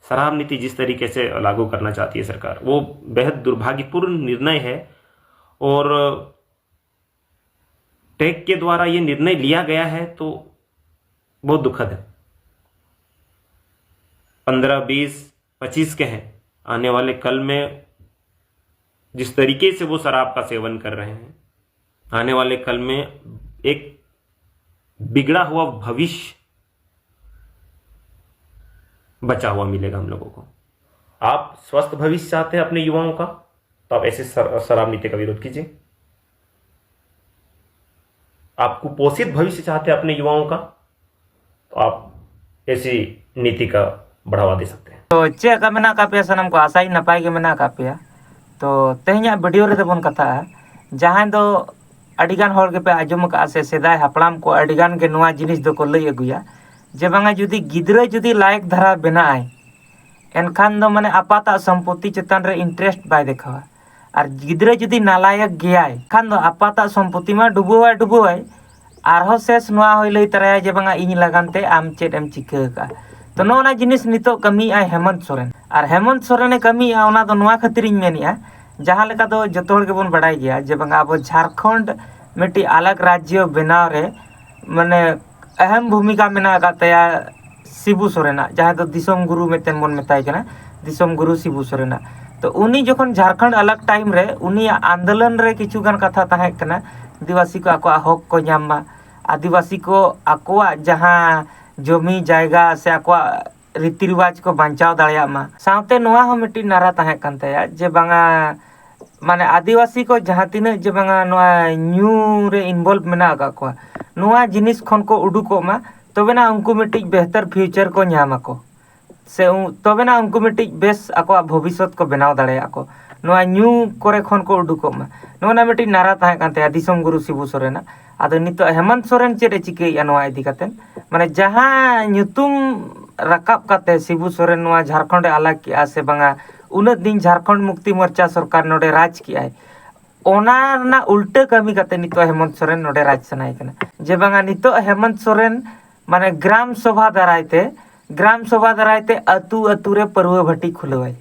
शराब नीति जिस तरीके से लागू करना चाहती है सरकार, वो बेहद दुर्भाग्यपूर्ण निर्णय है। और टेक के द्वारा ये निर्णय लिया गया है तो बहुत दुखद है। 15, 20, 25 के हैं, आने वाले कल में जिस तरीके से वो शराब का सेवन कर रहे हैं, आने वाले कल में एक बिगड़ा हुआ भविष्य बचा हुआ मिलेगा हम लोगों को। आप स्वस्थ भविष्य चाहते हैं अपने युवाओं का, तो आप ऐसे शराब नीति का विरोध कीजिए। आप कुपोषित भविष्य चाहते हैं अपने युवाओं का, तो आप ऐसी नीति का बढ़ावा दे सकते हैं। तो चे का मेना का पे सनम को आशा ही नपाय के मेना का पे तो तेहኛ वीडियो रे बन कथा जहां दो अडिगान होल के पे आजम का से सेदाय हपड़ाम को अडिगान के नवा जिनिस दो को लई अगुया जे बांगा जुदी गिद्रा जुदी लायक धारा बनाए एनखान दो माने आपाता संपत्ति चेतन रे इंटरेस्ट बाय देखावा और गिद्रा जुदी नालायक गयाय खान दो आपाता संपत्ति मा डुबुवाय आरहो शेष नुआ होय लई तराया जे बांगा इኝ लगानते आम चेड एम चिका का तो नोना जिनिस नितो कमी आय हेमंत सोरेन और हेमंत सोरेन कमी आ ओना दो नुआ खातिर मेनिया जहां लेका दो जतो हर के बन बड़ाई गया जे बांगा अब झारखंड मिट्टी अलग राज्य बनाव रे माने अहम भूमिका मेना तया शिबू सोरेना जहां दो दिसोम गुरु मेतेन बन मेताय कना दिसोम गुरु शिबू सोरेना तो उनी जखन झारखंड अलग टाइम रे उनी आंदोलन रे किछु गान कथा ताहे कना आदिवासी को आको हक को न्यामा आदिवासी को आकोआ जहां जमी जायगा से आको रीति रिवाज को बांचाव दाड़िया मा साउते नोआ हो मिट्टी नारा ताहे कान तया जे बांगा माने आदिवासी को जहां तिने जे बांगा नोआ न्यू रे इन्वॉल्व मेना का को नोआ जिनिस खन को उडुको मा तबेना उनको मिट्टी बेहतर फ्यूचर को न्यामा को से तबेना उनको मिट्टी बेस आको भविष्य को बनाव दाड़िया को नोआ न्यू करे खन को उडुको मा नोना मिट्टी नारा ताहे कान तया दिसोम गुरु शिबू सोरेना आदो नितो हेमंत सोरेन चेरे चिके नोआ इदी कातेन माने जहां न्युतुम रकाब काते शिबू सोरेन नोआ झारखंड अलग किया से बांगा उन दिन झारखंड मुक्ति मोर्चा सरकार नोडे राज किया ओना ना उल्टे कमी काते नितो हेमंत सोरेन नोडे राज सनाय कना जे बांगा नितो हेमंत सोरेन माने ग्राम सभा दरायते अतु अतु रे परवे भट्टी खुलवाय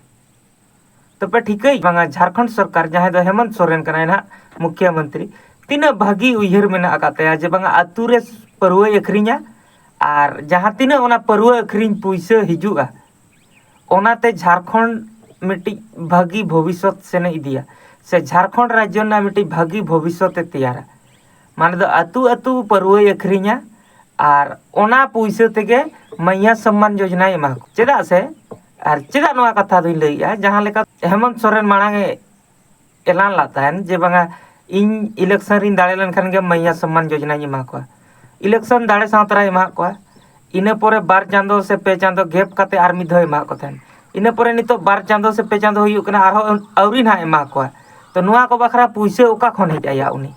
तो पे ठीक है बांगा झारखंड सरकार जहां दो हेमंत सोरेन कना ना मुख्यमंत्री तीना भागी उयहर मेना आकातया जे बांगा अतु रे परवे अखरिया और जहां तीना ओना परवे अखरिन पैसा हिजुआ ओनाते झारखंड मिट्टी भागी भविष्य सेने इदिया से झारखंड राज्य ना मिट्टी भागी भविष्य ते तैयार माने दो अतु अतु परवे अखरिया और ओना पैसा तेगे मैया सम्मान योजना एमा चेदा से और चेदा नोआ कथा दो लइया जहां लेका हेमंत सोरेन मांगे ऐलान लाता है जे बांगा इन इलेक्शन रिन दाड़े लन खान के मैया सम्मान योजना एमा को इलेक्शन दाड़े सावतरा एमा को इने पोरे 12 चांदो से 5 चांदो गैप काते आर मिद एमा को थेन इने पोरे नितो 12 चांदो से 5 चांदो हुयु कना आरो औरी ना एमा को तो नोआ को बखरा पैसे ओका खन हेज आया उनी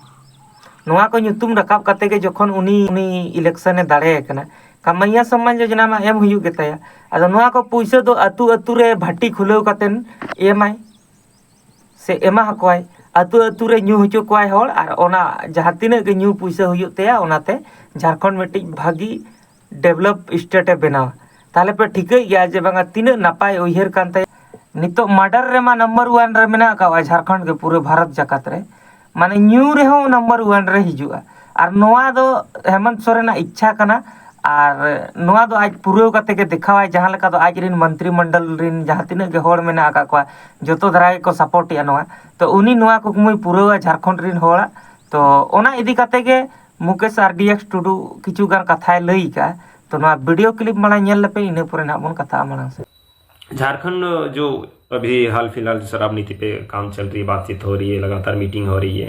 नोआ को न्युतुम रकाब काते के जखन उनी इलेक्शन ए दाड़े कना का मैया सम्मान योजना मा एम हुयु गेताया आदो नोआ को पैसे दो अतु अतु रे भाटी खुलेव कातेन एमाय से एमा हकोय अतु अतु रे न्यू हचो कोय होड़ और ओना जहां तिने के न्यू पैसा हुयु तेया ओनाते झारखंड मिट्टी भागी डेवलप स्टेट बनाव ताले पे ठीक गया जे बांगा तिने नापाय उयहर कानते नितो मर्डर रे मा नंबर 1 रे मेना का झारखंड के पूरे भारत जकात रे माने न्यू रे हो नंबर 1 रे हिजुआ और नोआ दो हेमंत सोरेना इच्छा कना और नोआ दो आज पूरे काते के दिखावा जहां लेका दो आज रिन मंत्रिमंडल रिन जहां तिने के होड़ मेना का जतो धराय को सपोर्ट या नोआ तो उनी नोआ को कुमुई पूरे झारखंड रिन होड़ा तो ओना इदी काते के मुकेश आरडीएक्स टुडू किछु गान कथाय लई का तो ना वीडियो क्लिप माना नेल लपे इने पुरे ना बन कथा माना से झारखंड जो अभी हाल फिलहाल शराब नीति पे काम चल रही है, बातचीत हो रही है, लगातार मीटिंग हो रही है।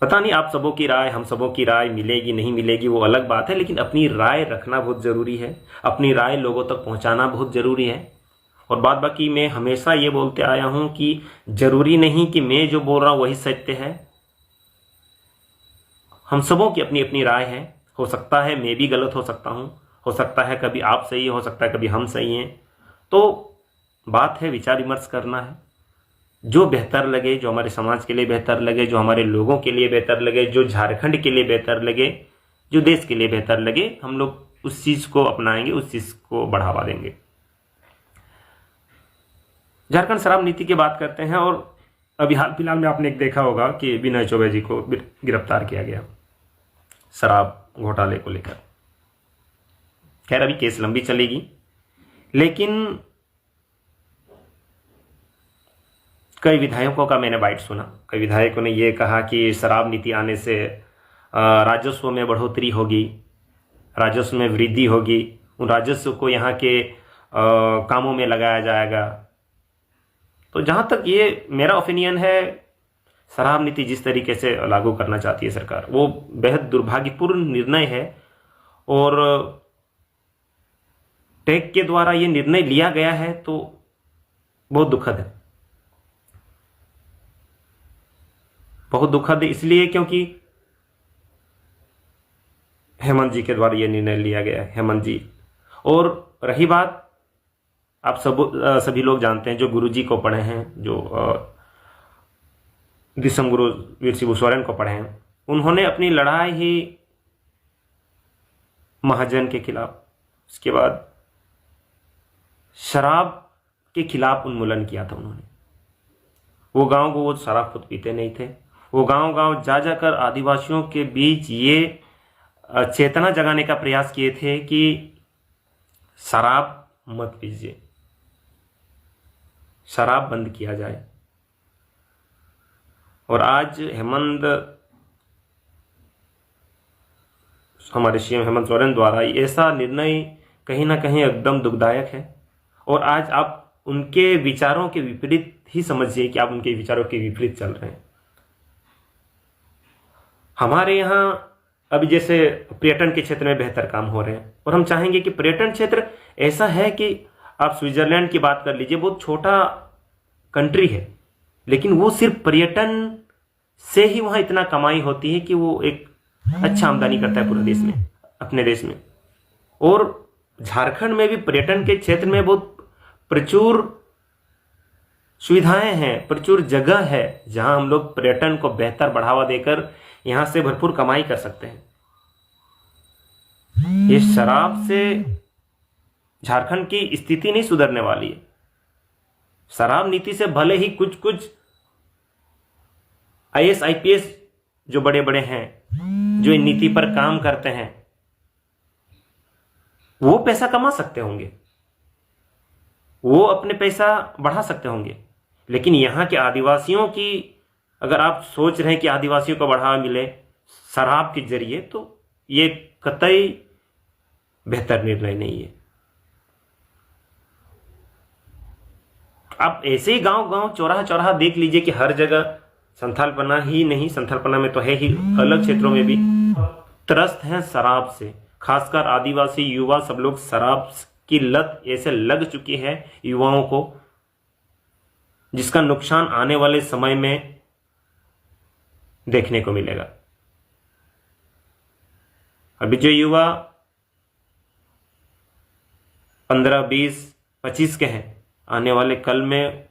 पता नहीं आप सबों की राय, हम सबों की राय मिलेगी नहीं मिलेगी वो अलग बात है, लेकिन अपनी राय रखना बहुत ज़रूरी है, अपनी राय लोगों तक पहुंचाना बहुत ज़रूरी है। और बात बाकी मैं हमेशा ये बोलते आया हूं कि ज़रूरी नहीं कि मैं जो बोल रहा हूँ वही सत्य है। हम सबों की अपनी अपनी राय है। हो सकता है मैं भी गलत हो सकता हूँ, हो सकता है कभी आप सही हो सकता है कभी हम सही हैं। तो बात है विचार विमर्श करना है, जो बेहतर लगे, जो हमारे समाज के लिए बेहतर लगे, जो हमारे लोगों के लिए बेहतर लगे, जो झारखंड के लिए बेहतर लगे, जो देश के लिए बेहतर लगे, हम लोग उस चीज़ को अपनाएंगे, उस चीज़ को बढ़ावा देंगे। झारखंड शराब नीति की बात करते हैं, और अभी हाल फिलहाल में आपने एक देखा होगा कि विनय चौबे जी को गिरफ्तार किया गया शराब घोटाले को लेकर। खैर अभी केस लंबी चलेगी, लेकिन कई विधायकों का मैंने बाइट सुना। कई विधायकों ने यह कहा कि शराब नीति आने से राजस्व में बढ़ोतरी होगी, राजस्व में वृद्धि होगी, उन राजस्व को यहाँ के कामों में लगाया जाएगा। तो जहाँ तक ये मेरा ओपिनियन है, शराब नीति जिस तरीके से लागू करना चाहती है सरकार, वो बेहद दुर्भाग्यपूर्ण निर्णय है, और टेक के द्वारा ये निर्णय लिया गया है तो बहुत दुखद है। बहुत दुखद इसलिए क्योंकि हेमंत जी के द्वारा ये निर्णय लिया गया है, हेमंत जी। और रही बात, आप सभी लोग जानते हैं जो गुरुजी को पढ़े हैं, जो दिसम गुरु वीर शिबू सोरेन को पढ़े हैं, उन्होंने अपनी लड़ाई ही महाजन के खिलाफ, उसके बाद शराब के खिलाफ उन्मूलन किया था उन्होंने। वो गांव को वो शराब खुद पीते नहीं थे, वो गांव गांव जा जाकर आदिवासियों के बीच ये चेतना जगाने का प्रयास किए थे कि शराब मत पीजिए, शराब बंद किया जाए। और आज हमारे सीएम हेमंत सोरेन द्वारा ऐसा निर्णय कहीं ना कहीं एकदम दुखदायक है। और आज आप उनके विचारों के विपरीत ही समझिए कि आप उनके विचारों के विपरीत चल रहे हैं। हमारे यहाँ अभी जैसे पर्यटन के क्षेत्र में बेहतर काम हो रहे हैं, और हम चाहेंगे कि पर्यटन क्षेत्र ऐसा है कि आप स्विट्जरलैंड की बात कर लीजिए, बहुत छोटा कंट्री है, लेकिन वो सिर्फ पर्यटन से ही वहाँ इतना कमाई होती है कि वो एक अच्छा आमदनी करता है पूरे देश में, अपने देश में। और झारखंड में भी पर्यटन के क्षेत्र में बहुत प्रचुर सुविधाएं हैं, प्रचुर जगह है जहां हम लोग पर्यटन को बेहतर बढ़ावा देकर यहां से भरपूर कमाई कर सकते हैं। ये शराब से झारखंड की स्थिति नहीं सुधरने वाली है। शराब नीति से भले ही कुछ कुछ आईएएस आईपीएस जो बड़े बड़े हैं, जो इन नीति पर काम करते हैं, वो पैसा कमा सकते होंगे, वो अपने पैसा बढ़ा सकते होंगे, लेकिन यहाँ के आदिवासियों की अगर आप सोच रहे हैं कि आदिवासियों को बढ़ावा मिले शराब के जरिए, तो ये कतई बेहतर निर्णय नहीं है। आप ऐसे ही गांव गांव चौराहा चौराहा देख लीजिए कि हर जगह संथालपना ही नहीं, संथालपना में तो है ही, अलग क्षेत्रों में भी त्रस्त हैं शराब से। खासकर आदिवासी युवा सब लोग शराब की लत ऐसे लग चुकी है युवाओं को, जिसका नुकसान आने वाले समय में देखने को मिलेगा। अभी जो युवा 15, 20, 25 के हैं, आने वाले कल में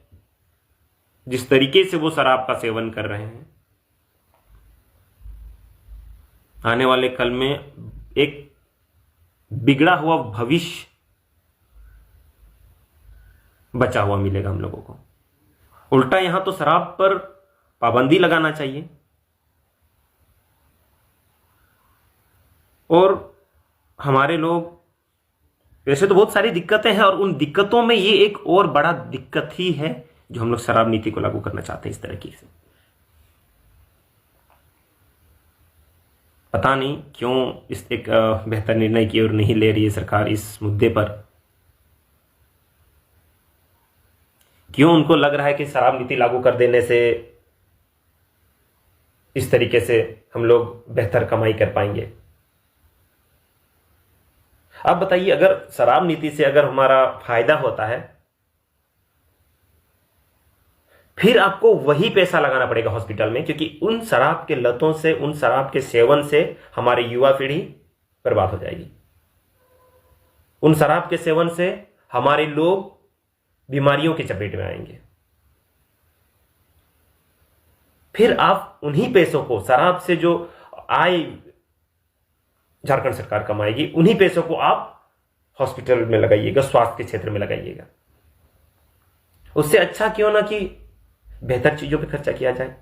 जिस तरीके से वो शराब का सेवन कर रहे हैं, आने वाले कल में एक बिगड़ा हुआ भविष्य बचा हुआ मिलेगा हम लोगों को। उल्टा यहां तो शराब पर पाबंदी लगाना चाहिए। और हमारे लोग, वैसे तो बहुत सारी दिक्कतें हैं, और उन दिक्कतों में ये एक और बड़ा दिक्कत ही है जो हम लोग शराब नीति को लागू करना चाहते हैं इस तरीके से। पता नहीं क्यों इस एक बेहतर निर्णय की ओर नहीं ले रही है सरकार इस मुद्दे पर। क्यों उनको लग रहा है कि शराब नीति लागू कर देने से इस तरीके से हम लोग बेहतर कमाई कर पाएंगे। आप बताइए, अगर शराब नीति से अगर हमारा फायदा होता है, फिर आपको वही पैसा लगाना पड़ेगा हॉस्पिटल में, क्योंकि उन शराब के लतों से, उन शराब के सेवन से हमारी युवा पीढ़ी बर्बाद हो जाएगी। उन शराब के सेवन से हमारे लोग बीमारियों की चपेट में आएंगे। फिर आप उन्हीं पैसों को, शराब से जो आय झारखंड सरकार कमाएगी, उन्हीं पैसों को आप हॉस्पिटल में लगाइएगा, स्वास्थ्य के क्षेत्र में लगाइएगा। उससे अच्छा क्यों ना कि बेहतर चीजों पे खर्चा किया जाए।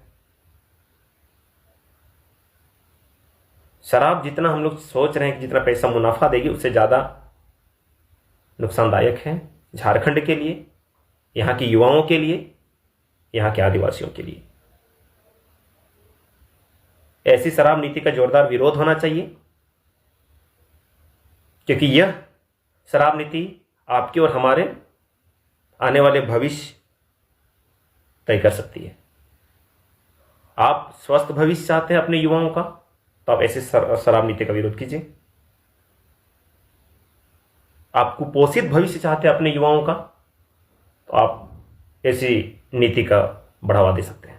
शराब जितना हम लोग सोच रहे हैं कि जितना पैसा मुनाफा देगी, उससे ज्यादा नुकसानदायक है झारखंड के लिए, यहां के युवाओं के लिए, यहां के आदिवासियों के लिए। ऐसी शराब नीति का जोरदार विरोध होना चाहिए, क्योंकि यह शराब नीति आपके और हमारे आने वाले भविष्य तय कर सकती है। आप स्वस्थ भविष्य चाहते हैं अपने युवाओं का, तो आप ऐसी शराब नीति का विरोध कीजिए। आप कुपोषित भविष्य चाहते हैं अपने युवाओं का, तो आप ऐसी नीति का बढ़ावा दे सकते हैं।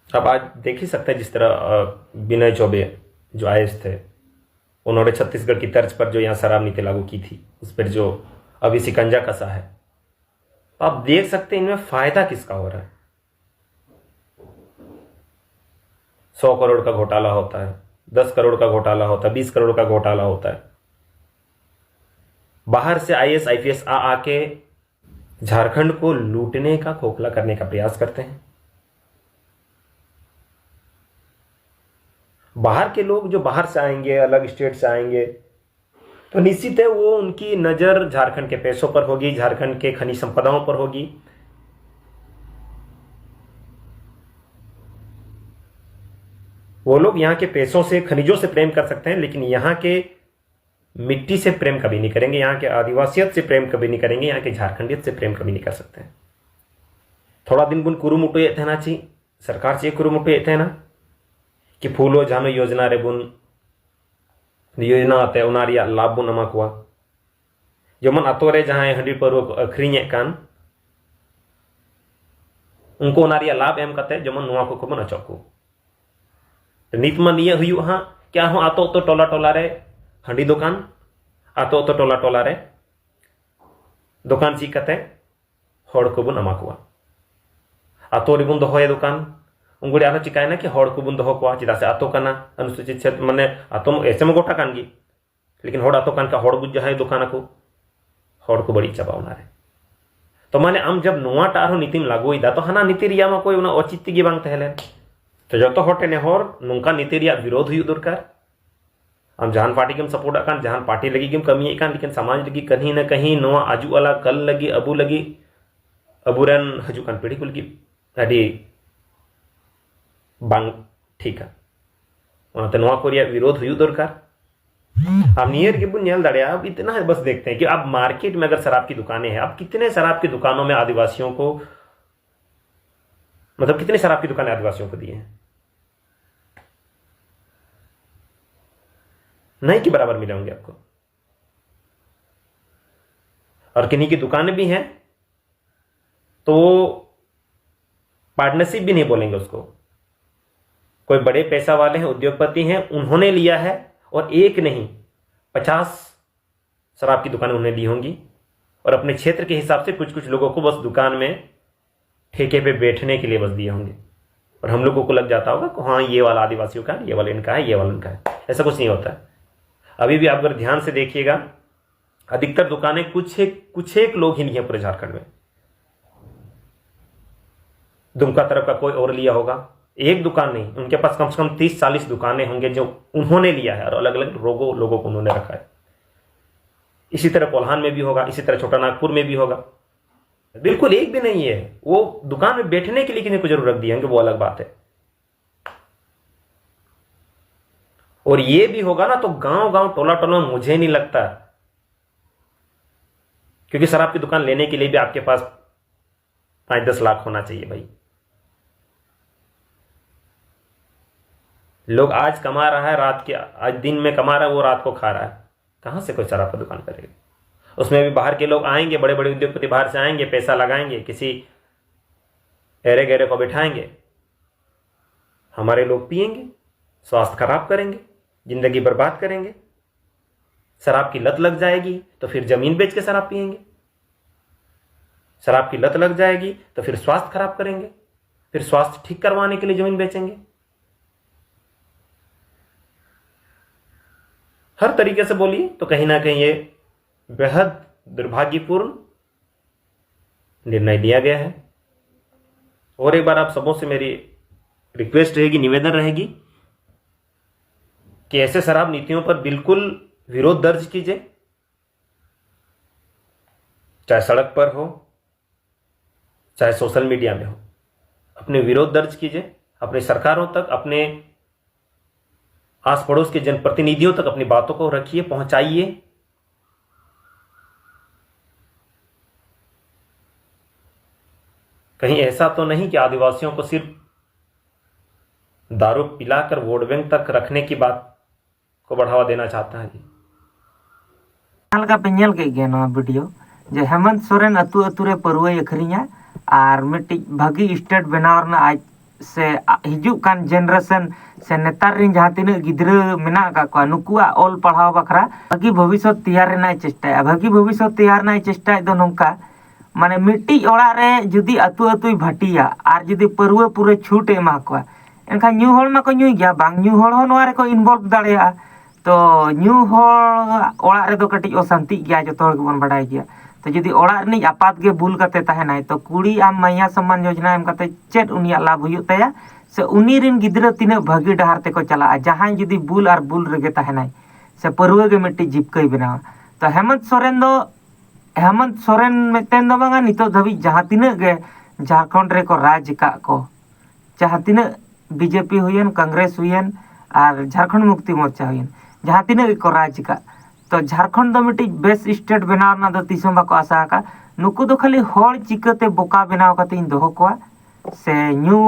अब आज देख ही सकते हैं जिस तरह विनय चौबे जो आईएएस थे, उन्होंने छत्तीसगढ़ की तर्ज पर जो यहाँ शराब नीति लागू की थी, उस पर जो अभी शिकंजा कसा है, तो आप देख सकते हैं इनमें फायदा किसका हो रहा है। 100 करोड़ का घोटाला होता है, 10 करोड़ का घोटाला होता है, 20 करोड़ का घोटाला होता है। बाहर से आईएएस आईपीएस आके झारखंड को लूटने का, खोखला करने का प्रयास करते हैं। बाहर के लोग जो बाहर से आएंगे, अलग स्टेट से आएंगे, तो निश्चित है वो उनकी नजर झारखंड के पैसों पर होगी, झारखंड के खनिज संपदाओं पर होगी। वो लोग यहाँ के पैसों से, खनिजों से प्रेम कर सकते हैं, लेकिन यहाँ के मिट्टी से प्रेम कभी नहीं करेंगे, यहाँ के आदिवासियत से प्रेम कभी नहीं करेंगे, यहाँ के झारखंडियत से प्रेम कभी नहीं कर सकते हैं। थोड़ा दिन बुन कुरुमुटु ये थे ना ची सरकार से कुरुमुटु ये थे ना कि फूलो झानो योजना रे बुन योजना आते उना रिया लाभ बुन एमा कोवा। जेमन आतो रे जहां हंडी पारो अखरीने कान उनको उना रिया लाभ एम कते जेमन नुआ को बन अचको। नित मा निया हुयु हा क्या हो आतो तो टोला टोला रे हंडी दुकान, आतो तो टोला टोला रे दुकान ची कते हड़ को बन एमा कोवा। आतो रे बुन दोहोय दुकान उंगुड़ी आरो चिकायना कि हड़ को बुन दोहो कोवा, चिदा से आतो काना अनुसूचित क्षेत्र माने आतो ऐसे में गोटा कान गी, लेकिन हड़ आतो कान का हड़ बुझ जाए दुकान को हड़ को बड़ी चबावना रे। तो माने आम जब नोआ टार नीतिम लागू दा तो हाना नीति रिया मा कोई उना औचित्य गे बांग तहलेन। तो जतो हटे ने हर नुंका नीति रिया विरोध हुई दरकार। हम जहान पार्टी के सपोर्ट आकान, जहान पार्टी लगी के कमी कान, लेकिन समाज लगी कहीं न कहीं नोआ आजू वाला कल लगी अबू लगी अबूरन हजू कान पीढ़ी को लगी अडी बांग ठीक है। उनाते नोआ को रिया विरोध हुई दरकार। आप नियर के बुन नेल दाड़े आप इतना है, बस देखते हैं कि आप मार्केट में अगर शराब की दुकानें हैं, आप कितने शराब की दुकानों में आदिवासियों को, मतलब कितने शराब की दुकानें आदिवासियों को दी हैं? नहीं के बराबर मिले होंगे आपको। और किन्हीं की दुकानें भी हैं तो पार्टनरशिप भी नहीं बोलेंगे उसको। कोई बड़े पैसा वाले हैं, उद्योगपति हैं, उन्होंने लिया है और एक नहीं 50 शराब की दुकानें उन्हें ली होंगी और अपने क्षेत्र के हिसाब से कुछ कुछ लोगों को बस दुकान में ठेके पे बैठने के लिए बस दिए होंगे। और हम लोगों को लग जाता होगा कि हाँ ये वाला आदिवासियों का, ये वाला इनका है, ये वाला इनका है। ऐसा कुछ नहीं होता है। अभी भी आप अगर ध्यान से देखिएगा, अधिकतर दुकानें कुछ एक लोग ही नहीं है पूरे झारखंड में। दुमका तरफ का कोई और लिया होगा, एक दुकान नहीं, उनके पास कम से कम 30-40 दुकानें होंगे जो उन्होंने लिया है और अलग अलग लोगों को उन्होंने रखा है। इसी तरह कोल्हान में भी होगा, इसी तरह छोटा नागपुर में भी होगा। बिल्कुल एक भी नहीं है। वो दुकान में बैठने के लिए किसी को जरूर रख दिए होंगे, वो अलग बात है। और ये भी होगा ना तो गांव गांव टोला टोला में मुझे नहीं लगता, क्योंकि शराब की दुकान लेने के लिए भी आपके पास 5-10 लाख होना चाहिए भाई। लोग आज कमा रहा है, रात के आज दिन में कमा रहा है, वो रात को खा रहा है। कहां से कोई शराब की दुकान करेगा? उसमें भी बाहर के लोग आएंगे, बड़े बड़े उद्योगपति बाहर से आएंगे, पैसा लगाएंगे, किसी एरे गहरे को बिठाएंगे, हमारे लोग पिएंगे, स्वास्थ्य खराब करेंगे, जिंदगी बर्बाद करेंगे। शराब की लत लग जाएगी तो फिर जमीन बेच के शराब पिएंगे। शराब की लत लग जाएगी तो फिर स्वास्थ्य खराब करेंगे, फिर स्वास्थ्य ठीक करवाने के लिए जमीन बेचेंगे। हर तरीके से बोलिए तो कहीं ना कहीं ये बेहद दुर्भाग्यपूर्ण निर्णय लिया गया है। और एक बार आप सबों से मेरी रिक्वेस्ट रहेगी, निवेदन रहेगी कि ऐसे शराब नीतियों पर बिल्कुल विरोध दर्ज कीजिए, चाहे सड़क पर हो चाहे सोशल मीडिया में हो। अपने विरोध दर्ज कीजिए, अपनी सरकारों तक, अपने आस पड़ोस के जनप्रतिनिधियों तक अपनी बातों को रखिए, पहुंचाइए। कहीं ऐसा तो नहीं कि आदिवासियों को सिर्फ दारू पिलाकर वोट बैंक तक रखने की बात को बढ़ावा देना चाहता है। पे नेल के गया नवा वीडियो जे हेमंत सोरेन अतु अतु रे परुआई अखरिया और मिट्टी भागी स्टेट बनावरना आज से हिजू कान जनरेशन से नेतार रिन जहाँ तीन गिद्रा मेना का नुकुआ ऑल पढ़ाव बखरा भागी भविष्य तैयार ना चेष्टा, भागी भविष्य तैयार ना चेष्टा दो नोंका माने मिट्टी ओड़ा रे जुदी अतु अतुई भाटिया और जुदी परुआ पूरे छूट एमा को एनखा न्यू होल मा को न्यू गया बांग न्यू होल हो नोआ रे को इन्वॉल्व दाड़ेया। तो न्यू होल ओड़ा रे दो कटी अशांति गया जो तोड़ के बन बढ़ाई गया। तो जुदी ओड़ा रे आपात के बुल कते तहनाय तो कुड़ी आम मैया सम्मान योजना एम कते चेट उनिया लाभ हुयो तया से उनी रिन गिद्रा तीन भागी डहार ते को चला जहां जुदी बुल और बुल रेगे तहनाय से परुआ के मिट्टी जिपकई बनावा। तो हेमंत सोरेन मेतेन दो बांगा नितो धबी जहां तीन गे झारखंड रे को राज का को जहां तीन बीजेपी हुयन, कांग्रेस हुयन और झारखंड मुक्ति मोर्चा हुयन जहां तीन को राज का। तो झारखंड दो मिट्टी बेस्ट स्टेट बनाव ना दो तीसों बाको आशा का नुकु दो खाली होड़ चिकते बोका बनाव कते इन दोहो को से न्यू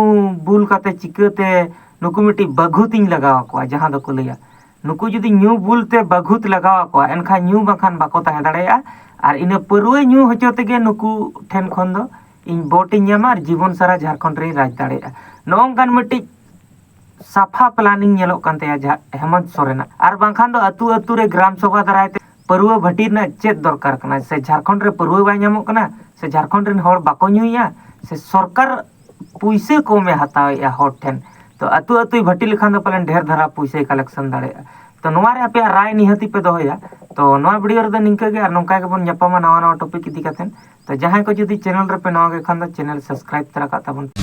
बुल कते चिकते नुकु मिट्टी बघुत इन लगाव को जहां दो को लिया नुकु जुदी न्यू बुल ते बघुत लगाव को एनखा न्यू बखान बाको तहे दाड़ेया और इन परुआ न्यू हचो तेगे नुकु ठेन खन दो इन वोट इन ᱧᱟᱢᱟ जीवन सारा झारखंड रे राज दाड़ेया। नोंकान मिट्टी साफा प्लानिंग नेलोक कान तया हेमंत सोरेना और बांखान दो अतु अतु रे ग्राम सभा दारायते परुआ भटी ना चेत दरकार कना से झारखंड रे परुआ बाय ᱧᱟᱢᱚᱜ कना से झारखंड रे हर बाको ᱧᱩᱭᱟ से सरकार पुइसे कमे हतावेया हर ठेन। तो अतु अतु भटी लेखान दो पलन ढेर धरा पुइसे कलेक्शन दाड़ेया। तो नोवा रे आपे राय निहति पे दोहया। तो नोवा वीडियो रे दो निंका गे और नोंका गे बन ᱧᱟᱯᱟᱢᱟ नवा नवा टॉपिक इदी काथेन। तो जहां को जुदी चैनल रे पे नवा गे खान दो चैनल सब्सक्राइब तरा का ताबन।